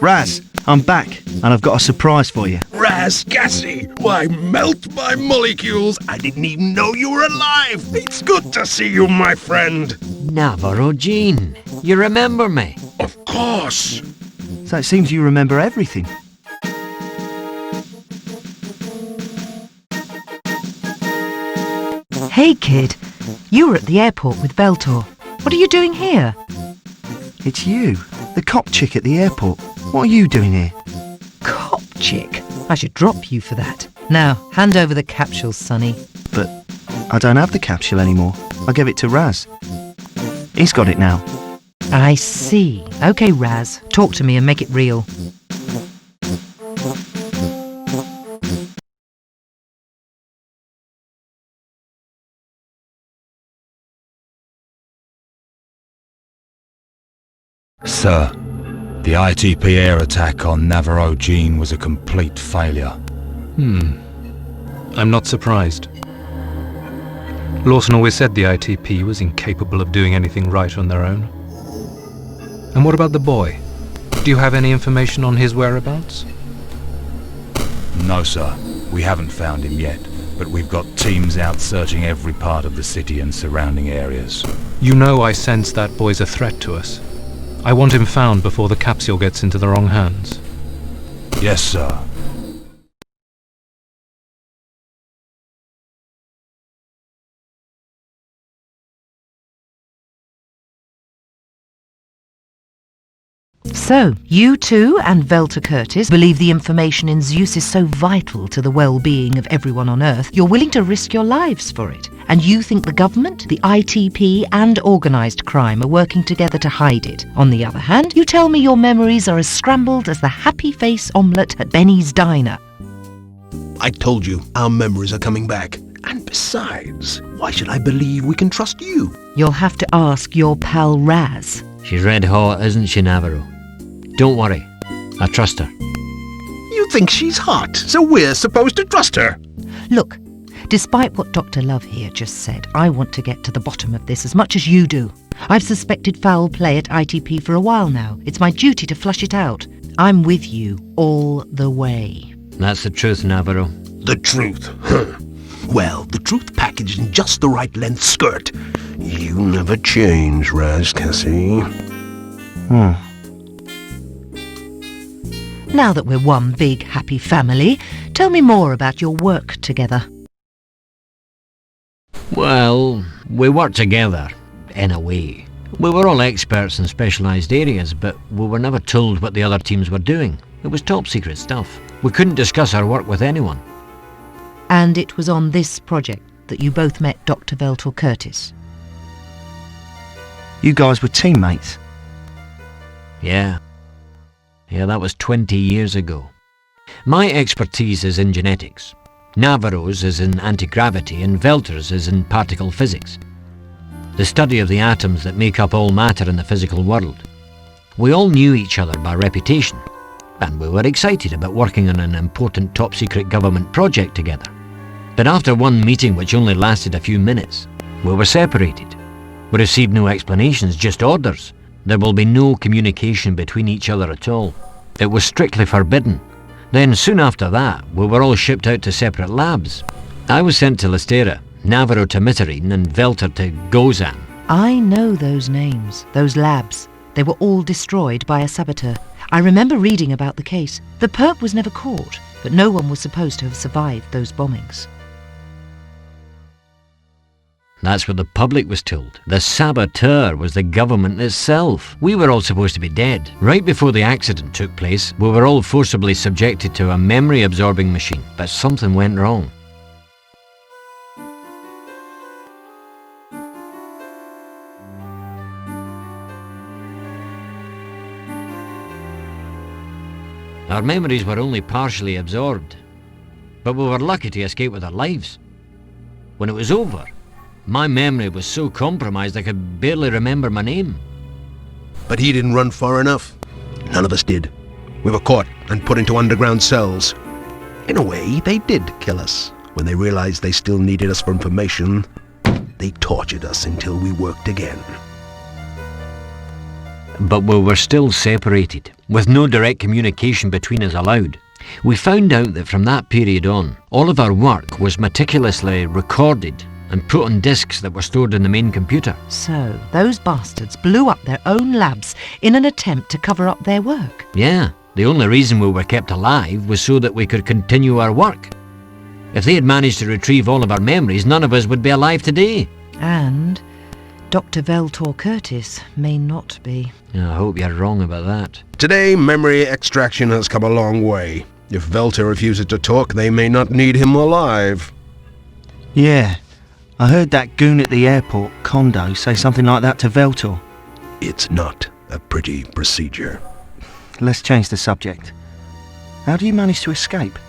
Raz, I'm back, and I've got a surprise for you. Raz, gassy! Why, melt my molecules! I didn't even know you were alive! It's good to see you, my friend! Navarro Jean, you remember me? Of course! So it seems you remember everything. Hey, kid. You were at the airport with Veltor. What are you doing here? It's you, the cop chick at the airport. What are you doing here? Cop chick? I should drop you for that. Now, hand over the capsule, Sonny. But I don't have the capsule anymore. I gave it to Raz. He's got it now. I see. OK, Raz, talk to me and make it real. Sir, the ITP air attack on Navarro Jean was a complete failure. I'm not surprised. Lawson always said the ITP was incapable of doing anything right on their own. And what about the boy? Do you have any information on his whereabouts? No, sir. We haven't found him yet, but we've got teams out searching every part of the city and surrounding areas. You know I sense that boy's a threat to us. I want him found before the capsule gets into the wrong hands. Yes, sir. So, you two and Veltor Curtis believe the information in Zeus is so vital to the well-being of everyone on Earth, you're willing to risk your lives for it. And you think the government, the ITP and organised crime are working together to hide it. On the other hand, you tell me your memories are as scrambled as the happy face omelette at Benny's Diner. I told you, our memories are coming back. And besides, why should I believe we can trust you? You'll have to ask your pal Raz. She's red hot, isn't she, Navarro? Don't worry, I trust her. You think she's hot, so we're supposed to trust her? Look, despite what Dr. Love here just said, I want to get to the bottom of this as much as you do. I've suspected foul play at ITP for a while now. It's my duty to flush it out. I'm with you all the way. That's the truth, Navarro. The truth? Huh. Well, the truth packaged in just the right length skirt. You never change, Raz, Cassie. Now that we're one big happy family, tell me more about your work together. Well, we worked together, in a way. We were all experts in specialised areas, but we were never told what the other teams were doing. It was top secret stuff. We couldn't discuss our work with anyone. And it was on this project that you both met Dr. Veltor Curtis. You guys were teammates. Yeah, that was 20 years ago. My expertise is in genetics. Navarro's is in anti-gravity and Veltor's is in particle physics. The study of the atoms that make up all matter in the physical world. We all knew each other by reputation, and we were excited about working on an important top-secret government project together. But after one meeting which only lasted a few minutes, we were separated. We received no explanations, just orders. There will be no communication between each other at all. It was strictly forbidden. Then soon after that, we were all shipped out to separate labs. I was sent to Lystera, Navarro to Mitterrand and Veltor to Gozan. I know those names, those labs. They were all destroyed by a saboteur. I remember reading about the case. The perp was never caught, but no one was supposed to have survived those bombings. That's what the public was told. The saboteur was the government itself. We were all supposed to be dead. Right before the accident took place, we were all forcibly subjected to a memory-absorbing machine, but something went wrong. Our memories were only partially absorbed, but we were lucky to escape with our lives. When it was over, my memory was so compromised I could barely remember my name. But he didn't run far enough. None of us did. We were caught and put into underground cells. In a way, they did kill us. When they realized they still needed us for information, they tortured us until we worked again. But we were still separated. with no direct communication between us allowed. We found out that from that period on, all of our work was meticulously recorded and put on disks that were stored in the main computer. So, those bastards blew up their own labs in an attempt to cover up their work. Yeah, the only reason we were kept alive was so that we could continue our work. If they had managed to retrieve all of our memories, none of us would be alive today. And Dr. Veltor Curtis may not be. I hope you're wrong about that. Today, memory extraction has come a long way. If Veltor refuses to talk, they may not need him alive. Yeah, I heard that goon at the airport, Kondo, say something like that to Veltor. It's not a pretty procedure. Let's change the subject. How do you manage to escape?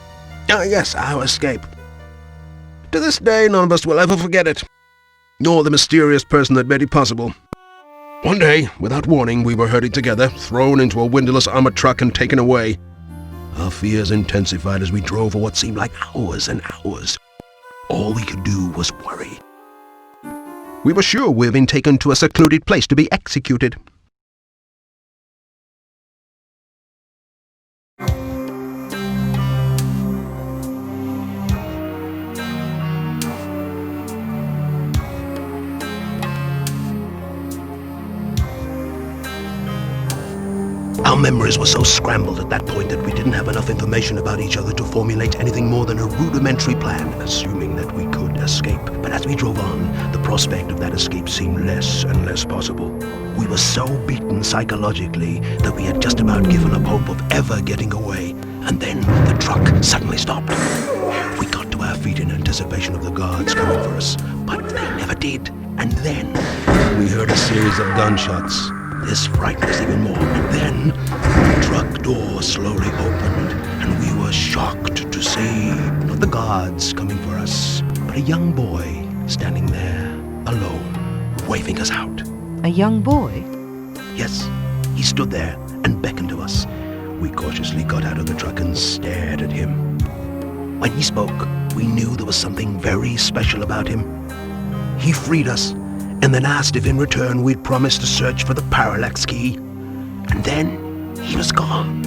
Yes, our escape. To this day, none of us will ever forget it, nor the mysterious person that made it possible. One day, without warning, we were herded together, thrown into a windowless armored truck and taken away. Our fears intensified as we drove for what seemed like hours and hours. All we could do was worry. We were sure we had been taken to a secluded place to be executed. Our memories were so scrambled at that point that we didn't have enough information about each other to formulate anything more than a rudimentary plan, assuming that we could escape. But as we drove on, the prospect of that escape seemed less and less possible. We were so beaten psychologically that we had just about given up hope of ever getting away. And then the truck suddenly stopped. We got to our feet in anticipation of the guards coming for us, but they never did. And then we heard a series of gunshots. This frightened us even more, and then the truck door slowly opened, and we were shocked to see not the guards coming for us, but a young boy standing there, alone, waving us out. A young boy? Yes, he stood there and beckoned to us. We cautiously got out of the truck and stared at him. When he spoke, we knew there was something very special about him. He freed us, and then asked if in return we'd promise to search for the parallax key. And then he was gone.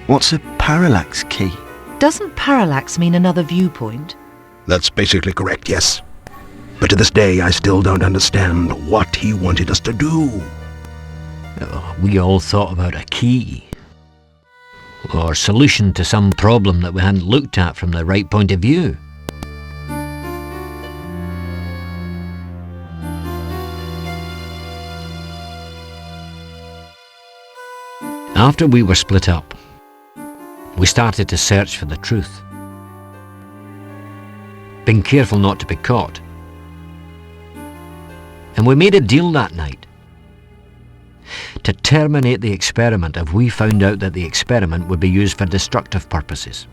What's a parallax key? Doesn't parallax mean another viewpoint? That's basically correct, yes. But to this day, I still don't understand what he wanted us to do. We all thought about a key, or solution to some problem that we hadn't looked at from the right point of view. After we were split up, we started to search for the truth, being careful not to be caught. And we made a deal that night to terminate the experiment if we found out that the experiment would be used for destructive purposes.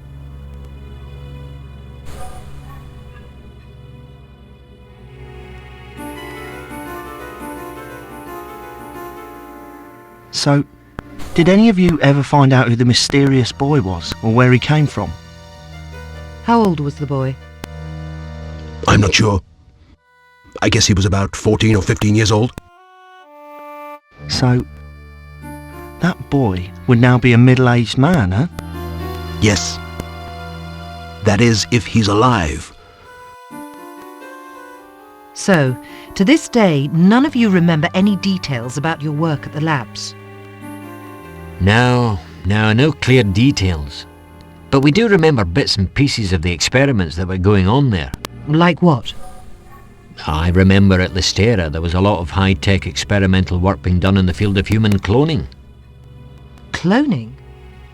So, did any of you ever find out who the mysterious boy was, or where he came from? How old was the boy? I'm not sure. I guess he was about 14 or 15 years old. So, that boy would now be a middle-aged man, huh? Yes. That is, if he's alive. So, to this day, none of you remember any details about your work at the labs. No clear details. But we do remember bits and pieces of the experiments that were going on there. Like what? I remember at Listera there was a lot of high-tech experimental work being done in the field of human cloning. Cloning?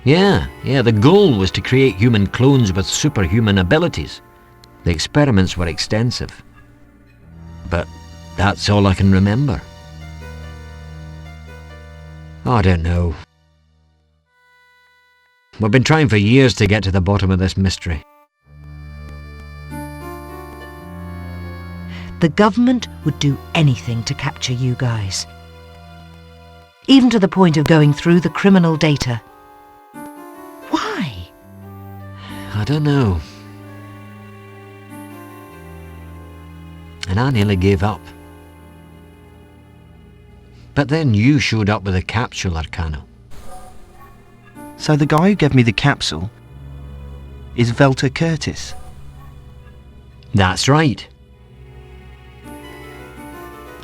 Yeah, the goal was to create human clones with superhuman abilities. The experiments were extensive. But that's all I can remember. I don't know. We've been trying for years to get to the bottom of this mystery. The government would do anything to capture you guys. Even to the point of going through the criminal data. Why? I don't know. And I nearly gave up. But then you showed up with a capsule, Acarno. So the guy who gave me the capsule is Veltor Curtis. That's right.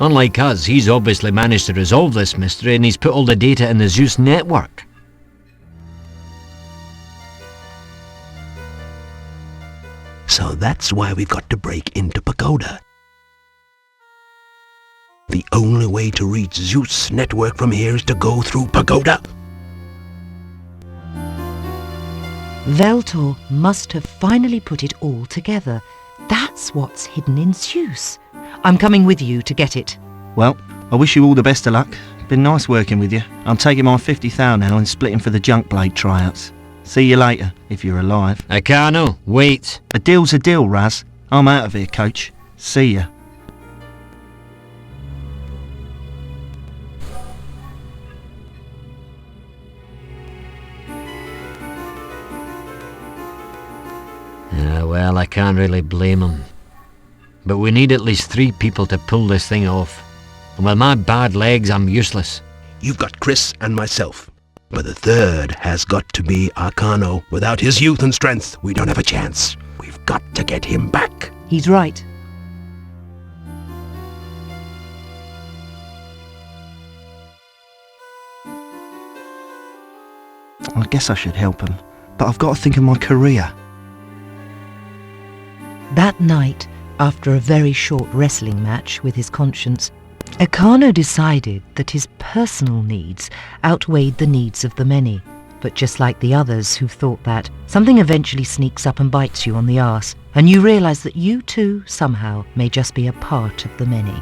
Unlike us, he's obviously managed to resolve this mystery and he's put all the data in the Zeus network. So that's why we've got to break into Pagoda. The only way to reach Zeus' network from here is to go through Pagoda. Veltor must have finally put it all together. That's what's hidden in Zeus. I'm coming with you to get it. Well, I wish you all the best of luck. Been nice working with you. I'm taking my 50,000 now and splitting for the junk blade tryouts. See you later, if you're alive. Acarno, wait. A deal's a deal, Raz. I'm out of here, coach. See ya. Well, I can't really blame him. But we need at least 3 people to pull this thing off. And with my bad legs, I'm useless. You've got Chris and myself. But the third has got to be Acarno. Without his youth and strength, we don't have a chance. We've got to get him back. He's right. I guess I should help him, but I've got to think of my career. That night, after a very short wrestling match with his conscience, Acarno decided that his personal needs outweighed the needs of the many. But just like the others who thought that, something eventually sneaks up and bites you on the arse, and you realise that you too, somehow, may just be a part of the many.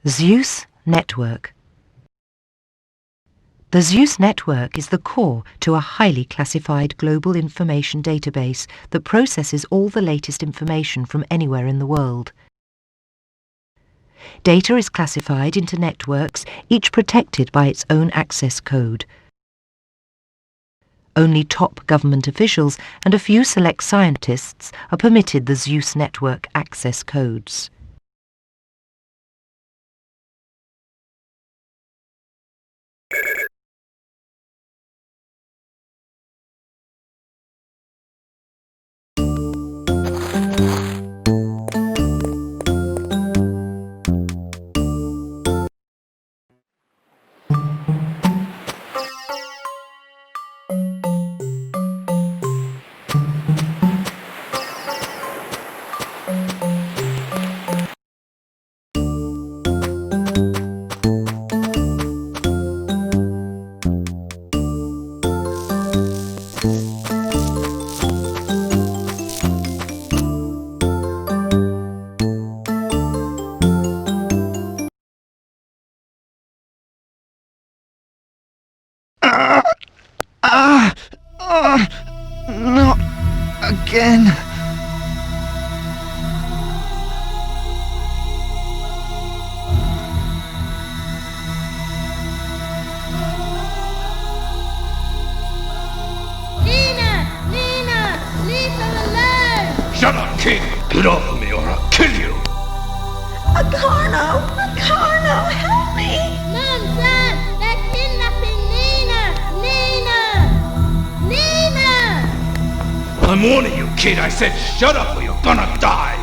Zeus Network. The Zeus Network is the core to a highly classified global information database that processes all the latest information from anywhere in the world. Data is classified into networks, each protected by its own access code. Only top government officials and a few select scientists are permitted the Zeus Network access codes. Not again. Nina! Leave them alone! Shut up, kid! Get off of me or I'll kill you! Acarno, help me! Mom, Dad, they're kidnapping Nina! I'm warning you, kid. I said shut up or you're gonna die!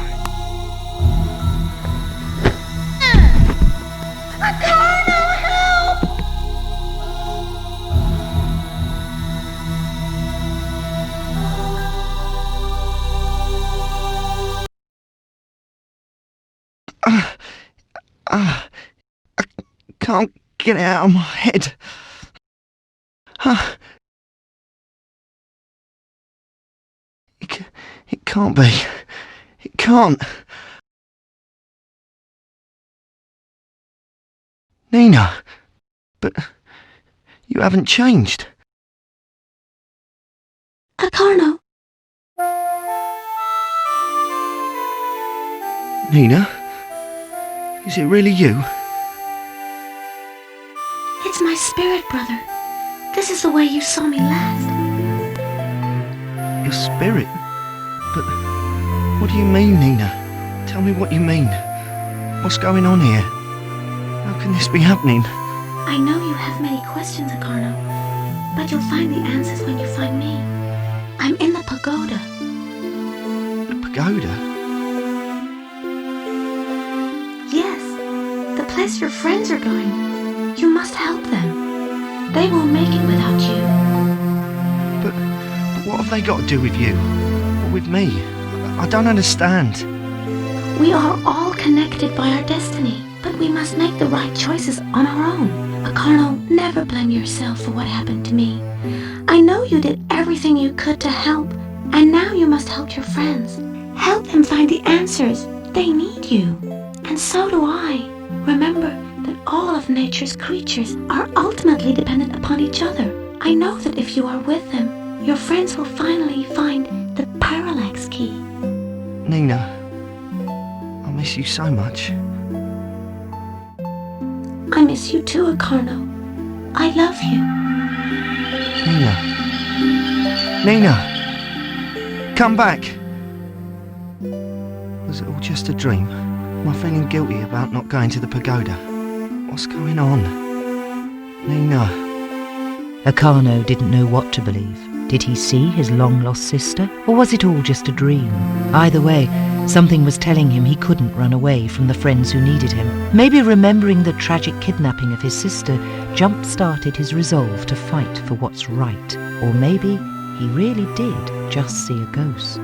Acarno, help! I can't get it out of my head. It can't be. It can't. Nina, but you haven't changed. Acarno. Nina, is it really you? It's my spirit, brother. This is the way you saw me last. Your spirit? But what do you mean, Nina? Tell me what you mean. What's going on here? How can this be happening? I know you have many questions, Acarno, but you'll find the answers when you find me. I'm in the pagoda. The pagoda? Yes, the place your friends are going. You must help them. They won't make it without you. But what have they got to do with you? Or with me? I don't understand. We are all connected by our destiny, but we must make the right choices on our own. Acarno, never blame yourself for what happened to me. I know you did everything you could to help, and now you must help your friends. Help them find the answers. They need you. And so do I. Remember that all of nature's creatures are ultimately dependent upon each other. I know that if you are with them, your friends will finally find the parallax key. Nina, I miss you so much. I miss you too, Acarno. I love you. Nina! Come back! Was it all just a dream? Am I feeling guilty about not going to the pagoda? What's going on? Nina. Acarno didn't know what to believe. Did he see his long-lost sister, or was it all just a dream? Either way, something was telling him he couldn't run away from the friends who needed him. Maybe remembering the tragic kidnapping of his sister jump-started his resolve to fight for what's right. Or maybe he really did just see a ghost.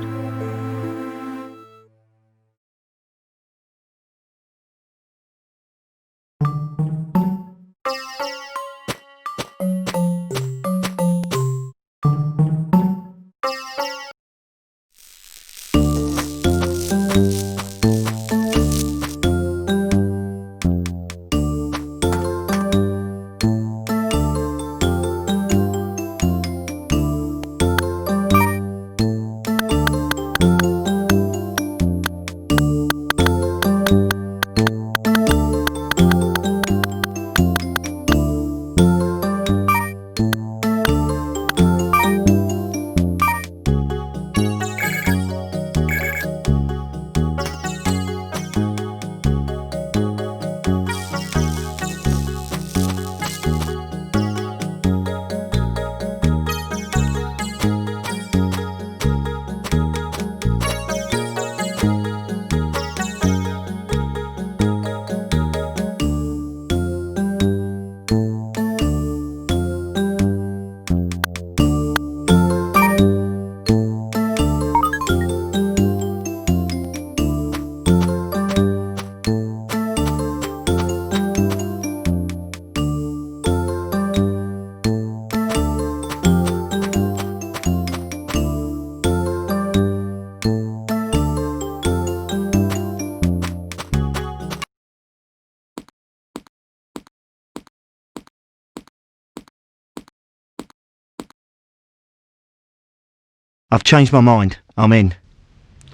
I've changed my mind. I'm in.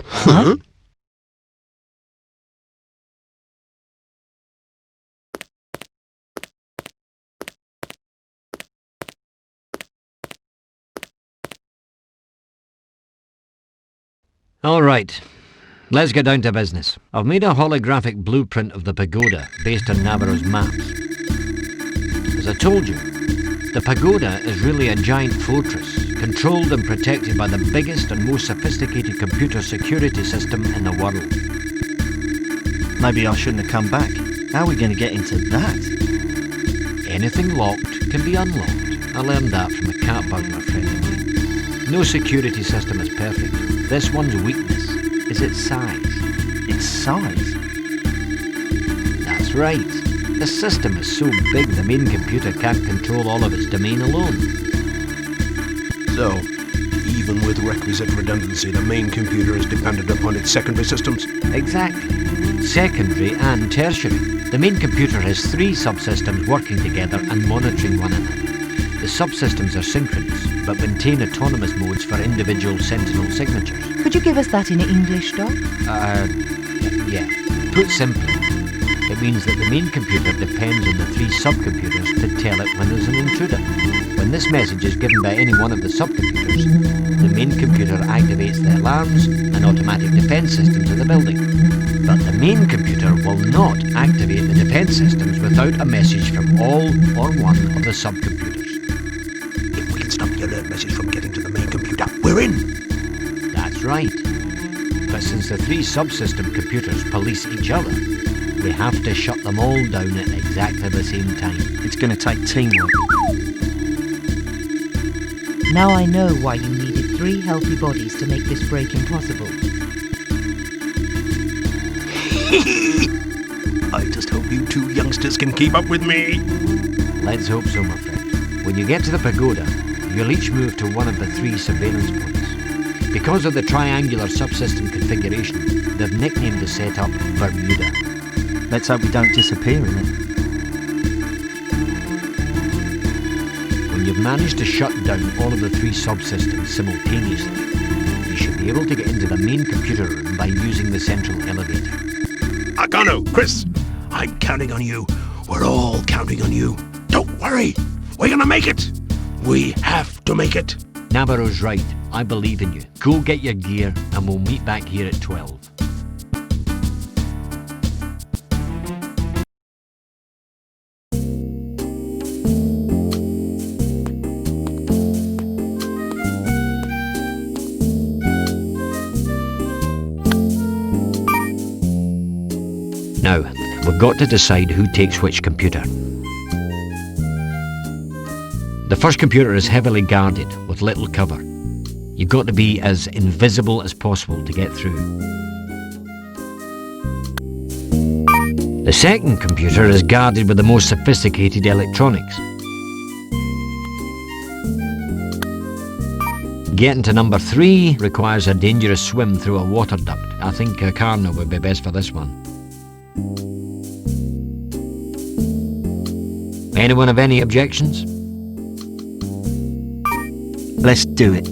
Huh? All right, let's get down to business. I've made a holographic blueprint of the pagoda based on Navarro's maps. As I told you, the pagoda is really a giant fortress, controlled and protected by the biggest and most sophisticated computer security system in the world. Maybe I shouldn't have come back. How are we going to get into that? Anything locked can be unlocked. I learned that from a cat bug, my friend. No security system is perfect. This one's weakness is its size. Its size? That's right. The system is so big the main computer can't control all of its domain alone. So, even with requisite redundancy, the main computer is dependent upon its secondary systems? Exactly. Secondary and tertiary. The main computer has 3 subsystems working together and monitoring one another. The subsystems are synchronous, but maintain autonomous modes for individual sentinel signatures. Could you give us that in English, Doc? Yeah. Put simply, it means that the main computer depends on the 3 subcomputers to tell it when there's an intruder. When this message is given by any one of the subcomputers, the main computer activates the alarms and automatic defense systems of the building. But the main computer will not activate the defense systems without a message from all or one of the subcomputers. If we can stop the alert message from getting to the main computer, we're in! That's right. But since the 3 subsystem computers police each other, we have to shut them all down at exactly the same time. It's going to take teamwork. Now I know why you needed 3 healthy bodies to make this break impossible. I just hope you 2 youngsters can keep up with me. Let's hope so, my friend. When you get to the pagoda, you'll each move to one of the 3 surveillance points. Because of the triangular subsystem configuration, they've nicknamed the setup Bermuda. Let's hope we don't disappear in it. When you've managed to shut down all of the 3 subsystems simultaneously, you should be able to get into the main computer room by using the central elevator. Acarno, Chris, I'm counting on you. We're all counting on you. Don't worry. We're gonna make it. We have to make it. Navarro's right. I believe in you. Go get your gear and we'll meet back here at 12. Now, we've got to decide who takes which computer. The first computer is heavily guarded with little cover. You've got to be as invisible as possible to get through. The second computer is guarded with the most sophisticated electronics. Getting to number 3 requires a dangerous swim through a water duct. I think Acarno would be best for this one. Anyone have any objections? Let's do it.